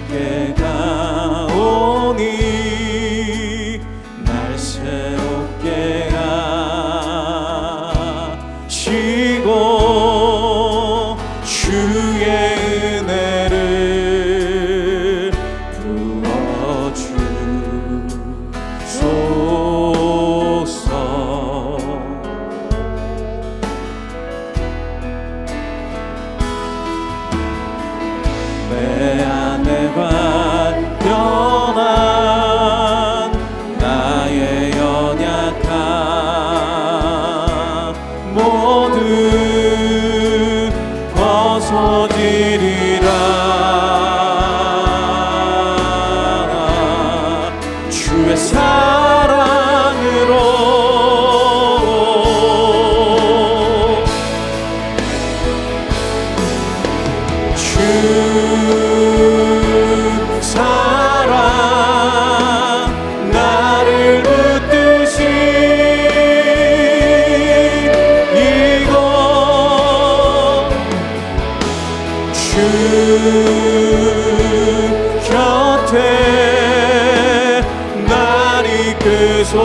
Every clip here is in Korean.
새롭게 가오니 날 새롭게 하시고 주의 은혜를 부어주소서. 내 안에 발견한 나의 연약함 모두 벗어지리라. 주의 사랑으로 주 사랑 나를 붙드시 이곳 주 곁에 날 이끄소서.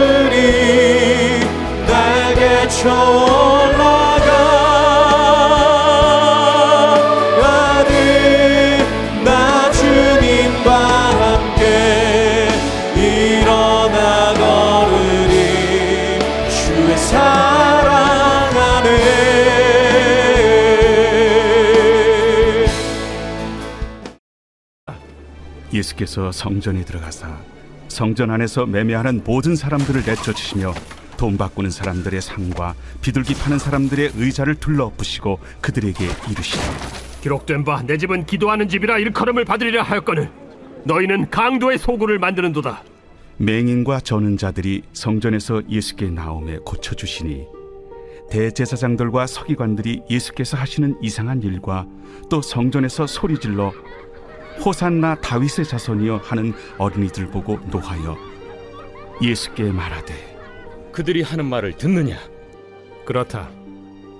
도술이 날개 쳐올라가는 나 주님과 함께 일어나 걸으리. 주의 사랑 안에. 예수께서 성전에 들어가사 성전 안에서 매매하는 모든 사람들을 내쫓으시며 돈 바꾸는 사람들의 상과 비둘기 파는 사람들의 의자를 둘러엎으시고 그들에게 이르시되 기록된 바 내 집은 기도하는 집이라 일컬음을 받으리라 하였거늘 너희는 강도의 소굴을 만드는도다. 맹인과 저는 자들이 성전에서 예수께 나오매 고쳐주시니 대제사장들과 서기관들이 예수께서 하시는 이상한 일과 또 성전에서 소리질러 호산나 다윗의 자손이여 하는 어린이들 보고 노하여 예수께 말하되 그들이 하는 말을 듣느냐? 그렇다.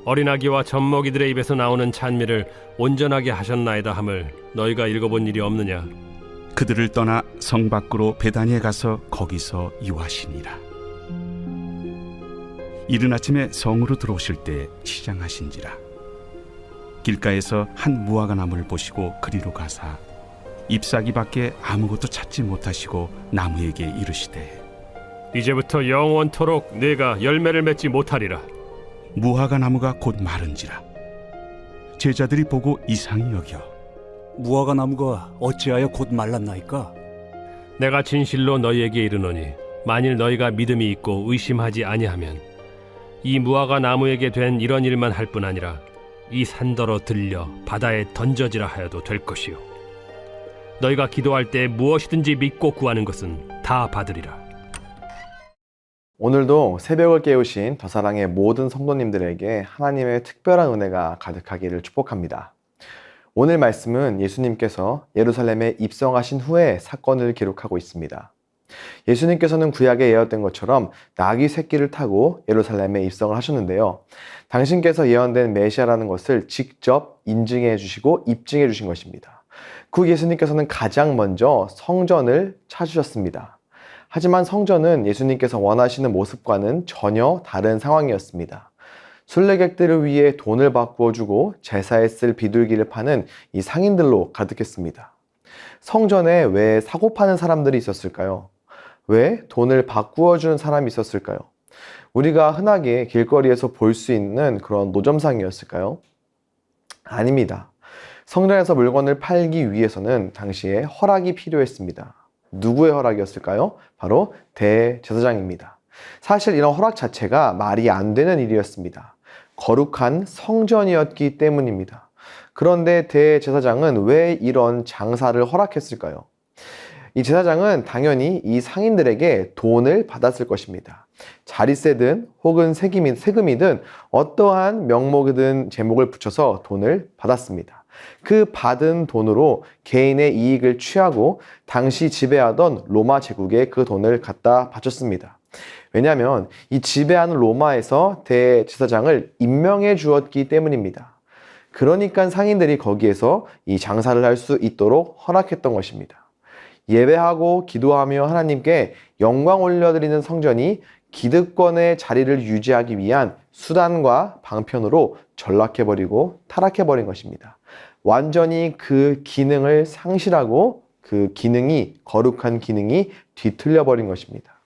어린아기와 젖먹이들의 입에서 나오는 찬미를 온전하게 하셨나이다 함을 너희가 읽어본 일이 없느냐? 그들을 떠나 성 밖으로 베다니에 가서 거기서 유하시니라. 이른 아침에 성으로 들어오실 때 시장하신지라. 길가에서 한 무화과 나무를 보시고 그리로 가사 잎사귀 밖에 아무것도 찾지 못하시고 나무에게 이르시되 이제부터 영원토록 네가 열매를 맺지 못하리라. 무화과 나무가 곧 마른지라. 제자들이 보고 이상히 여겨 무화과 나무가 어찌하여 곧 말랐나이까? 내가 진실로 너희에게 이르노니 만일 너희가 믿음이 있고 의심하지 아니하면 이 무화과 나무에게 된 이런 일만 할 뿐 아니라 이 산더러 들려 바다에 던져지라 하여도 될 것이요 너희가 기도할 때 무엇이든지 믿고 구하는 것은 다 받으리라. 오늘도 새벽을 깨우신 더사랑의 모든 성도님들에게 하나님의 특별한 은혜가 가득하기를 축복합니다. 오늘 말씀은 예수님께서 예루살렘에 입성하신 후의 사건을 기록하고 있습니다. 예수님께서는 구약에 예언된 것처럼 나귀 새끼를 타고 예루살렘에 입성을 하셨는데요. 당신께서 예언된 메시아라는 것을 직접 인증해 주시고 입증해 주신 것입니다. 그 예수님께서는 가장 먼저 성전을 찾으셨습니다. 하지만 성전은 예수님께서 원하시는 모습과는 전혀 다른 상황이었습니다. 순례객들을 위해 돈을 바꾸어 주고 제사에 쓸 비둘기를 파는 이 상인들로 가득했습니다. 성전에 왜 사고 파는 사람들이 있었을까요? 왜 돈을 바꾸어 주는 사람이 있었을까요? 우리가 흔하게 길거리에서 볼 수 있는 그런 노점상이었을까요? 아닙니다. 성전에서 물건을 팔기 위해서는 당시에 허락이 필요했습니다. 누구의 허락이었을까요? 바로 대제사장입니다. 사실 이런 허락 자체가 말이 안 되는 일이었습니다. 거룩한 성전이었기 때문입니다. 그런데 대제사장은 왜 이런 장사를 허락했을까요? 이 제사장은 당연히 이 상인들에게 돈을 받았을 것입니다. 자릿세든 혹은 세금이든 어떠한 명목이든 제목을 붙여서 돈을 받았습니다. 그 받은 돈으로 개인의 이익을 취하고 당시 지배하던 로마 제국에 그 돈을 갖다 바쳤습니다. 왜냐하면 이 지배하는 로마에서 대제사장을 임명해 주었기 때문입니다. 그러니까 상인들이 거기에서 이 장사를 할 수 있도록 허락했던 것입니다. 예배하고 기도하며 하나님께 영광 올려드리는 성전이 기득권의 자리를 유지하기 위한 수단과 방편으로 전락해버리고 타락해버린 것입니다. 완전히 그 기능을 상실하고 그 기능이, 거룩한 기능이 뒤틀려버린 것입니다.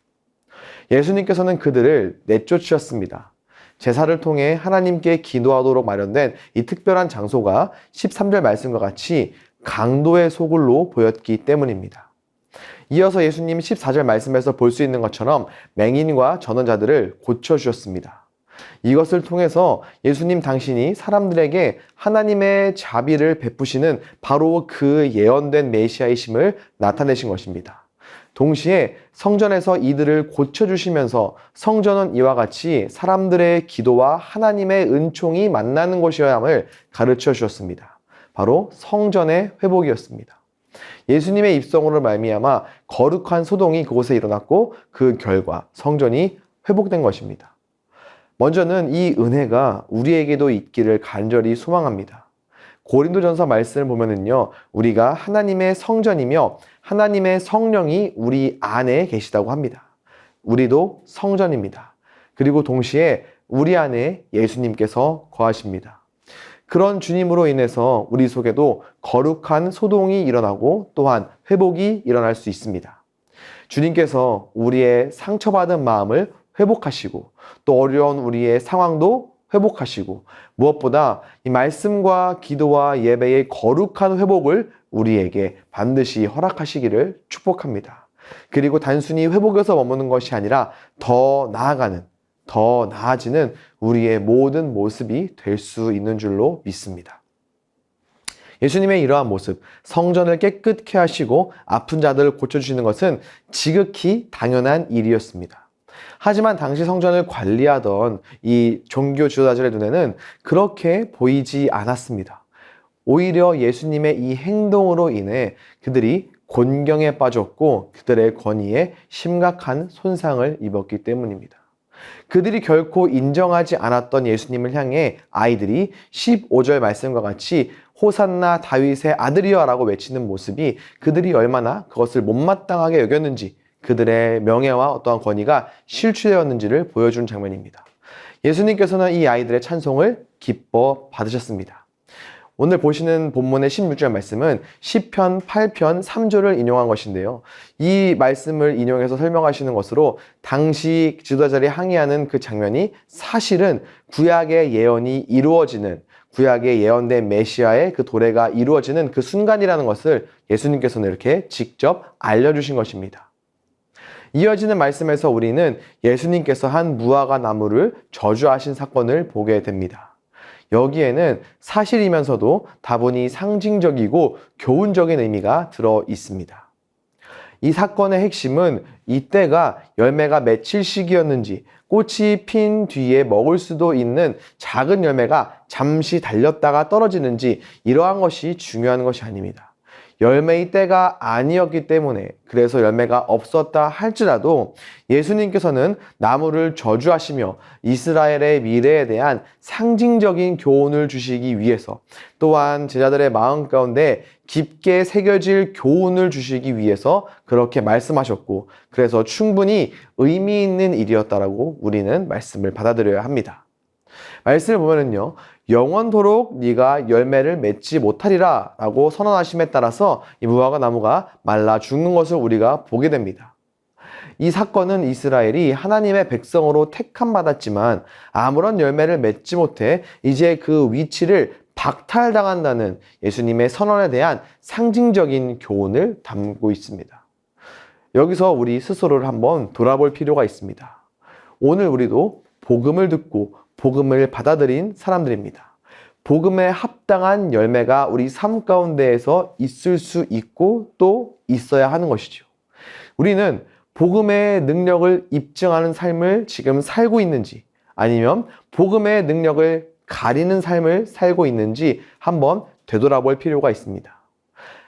예수님께서는 그들을 내쫓으셨습니다. 제사를 통해 하나님께 기도하도록 마련된 이 특별한 장소가 13절 말씀과 같이 강도의 소굴로 보였기 때문입니다. 이어서 예수님 14절 말씀에서 볼 수 있는 것처럼 맹인과 전원자들을 고쳐주셨습니다. 이것을 통해서 예수님 당신이 사람들에게 하나님의 자비를 베푸시는 바로 그 예언된 메시아이심을 나타내신 것입니다. 동시에 성전에서 이들을 고쳐주시면서 성전은 이와 같이 사람들의 기도와 하나님의 은총이 만나는 곳이어야 함을 가르쳐 주셨습니다. 바로 성전의 회복이었습니다. 예수님의 입성으로 말미암아 거룩한 소동이 그곳에 일어났고 그 결과 성전이 회복된 것입니다. 먼저는 이 은혜가 우리에게도 있기를 간절히 소망합니다. 고린도전서 말씀을 보면은요, 우리가 하나님의 성전이며 하나님의 성령이 우리 안에 계시다고 합니다. 우리도 성전입니다. 그리고 동시에 우리 안에 예수님께서 거하십니다. 그런 주님으로 인해서 우리 속에도 거룩한 소동이 일어나고 또한 회복이 일어날 수 있습니다. 주님께서 우리의 상처받은 마음을 회복하시고 또 어려운 우리의 상황도 회복하시고 무엇보다 이 말씀과 기도와 예배의 거룩한 회복을 우리에게 반드시 허락하시기를 축복합니다. 그리고 단순히 회복에서 머무는 것이 아니라 더 나아지는 우리의 모든 모습이 될 수 있는 줄로 믿습니다. 예수님의 이러한 모습, 성전을 깨끗게 하시고 아픈 자들을 고쳐주시는 것은 지극히 당연한 일이었습니다. 하지만 당시 성전을 관리하던 이 종교 지도자들의 눈에는 그렇게 보이지 않았습니다. 오히려 예수님의 이 행동으로 인해 그들이 곤경에 빠졌고 그들의 권위에 심각한 손상을 입었기 때문입니다. 그들이 결코 인정하지 않았던 예수님을 향해 아이들이 15절 말씀과 같이 호산나 다윗의 아들이여 라고 외치는 모습이 그들이 얼마나 그것을 못마땅하게 여겼는지, 그들의 명예와 어떠한 권위가 실추되었는지를 보여준 장면입니다. 예수님께서는 이 아이들의 찬송을 기뻐 받으셨습니다. 오늘 보시는 본문의 16절 말씀은 시편 8편 3절을 인용한 것인데요. 이 말씀을 인용해서 설명하시는 것으로 당시 지도자들이 항의하는 그 장면이 사실은 구약의 예언이 이루어지는, 구약의 예언된 메시아의 그 도래가 이루어지는 그 순간이라는 것을 예수님께서는 이렇게 직접 알려주신 것입니다. 이어지는 말씀에서 우리는 예수님께서 한 무화과 나무를 저주하신 사건을 보게 됩니다. 여기에는 사실이면서도 다분히 상징적이고 교훈적인 의미가 들어 있습니다. 이 사건의 핵심은 이때가 열매가 맺힐 시기였는지, 꽃이 핀 뒤에 먹을 수도 있는 작은 열매가 잠시 달렸다가 떨어지는지, 이러한 것이 중요한 것이 아닙니다. 열매의 때가 아니었기 때문에, 그래서 열매가 없었다 할지라도 예수님께서는 나무를 저주하시며 이스라엘의 미래에 대한 상징적인 교훈을 주시기 위해서, 또한 제자들의 마음 가운데 깊게 새겨질 교훈을 주시기 위해서 그렇게 말씀하셨고, 그래서 충분히 의미 있는 일이었다라고 우리는 말씀을 받아들여야 합니다. 말씀을 보면은요, 영원토록 네가 열매를 맺지 못하리라 라고 선언하심에 따라서 이 무화과 나무가 말라 죽는 것을 우리가 보게 됩니다. 이 사건은 이스라엘이 하나님의 백성으로 택함받았지만 아무런 열매를 맺지 못해 이제 그 위치를 박탈당한다는 예수님의 선언에 대한 상징적인 교훈을 담고 있습니다. 여기서 우리 스스로를 한번 돌아볼 필요가 있습니다. 오늘 우리도 복음을 듣고 복음을 받아들인 사람들입니다. 복음에 합당한 열매가 우리 삶 가운데에서 있을 수 있고 또 있어야 하는 것이죠. 우리는 복음의 능력을 입증하는 삶을 지금 살고 있는지, 아니면 복음의 능력을 가리는 삶을 살고 있는지 한번 되돌아볼 필요가 있습니다.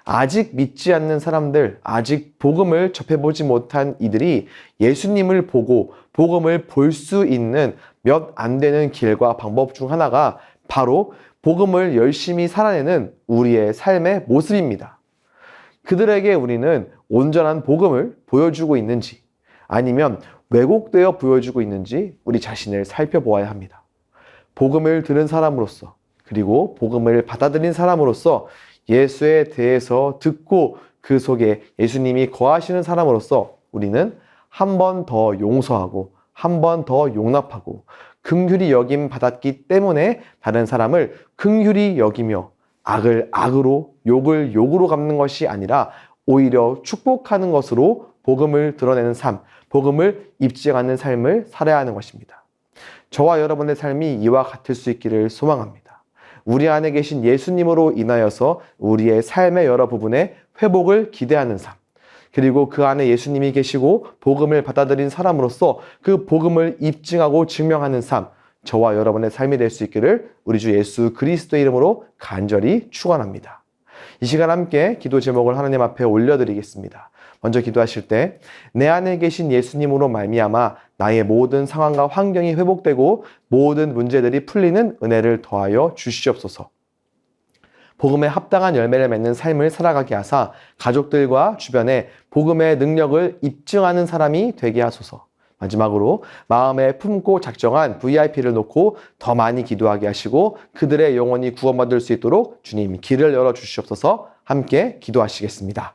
아직 믿지 않는 사람들, 아직 복음을 접해보지 못한 이들이 예수님을 보고 복음을 볼 수 있는 몇 안 되는 길과 방법 중 하나가 바로 복음을 열심히 살아내는 우리의 삶의 모습입니다. 그들에게 우리는 온전한 복음을 보여주고 있는지, 아니면 왜곡되어 보여주고 있는지 우리 자신을 살펴보아야 합니다. 복음을 들은 사람으로서, 그리고 복음을 받아들인 사람으로서, 예수에 대해서 듣고 그 속에 예수님이 거하시는 사람으로서 우리는 한 번 더 용서하고 한 번 더 용납하고 긍휼히 여김 받았기 때문에 다른 사람을 긍휼히 여기며 악을 악으로, 욕을 욕으로 갚는 것이 아니라 오히려 축복하는 것으로 복음을 드러내는 삶, 복음을 입증하는 삶을 살아야 하는 것입니다. 저와 여러분의 삶이 이와 같을 수 있기를 소망합니다. 우리 안에 계신 예수님으로 인하여서 우리의 삶의 여러 부분에 회복을 기대하는 삶, 그리고 그 안에 예수님이 계시고 복음을 받아들인 사람으로서 그 복음을 입증하고 증명하는 삶, 저와 여러분의 삶이 될 수 있기를 우리 주 예수 그리스도의 이름으로 간절히 축원합니다. 이 시간 함께 기도 제목을 하나님 앞에 올려드리겠습니다. 먼저 기도하실 때 내 안에 계신 예수님으로 말미암아 나의 모든 상황과 환경이 회복되고 모든 문제들이 풀리는 은혜를 더하여 주시옵소서. 복음에 합당한 열매를 맺는 삶을 살아가게 하사 가족들과 주변에 복음의 능력을 입증하는 사람이 되게 하소서. 마지막으로 마음에 품고 작정한 VIP를 놓고 더 많이 기도하게 하시고 그들의 영혼이 구원받을 수 있도록 주님 길을 열어주시옵소서. 함께 기도하시겠습니다.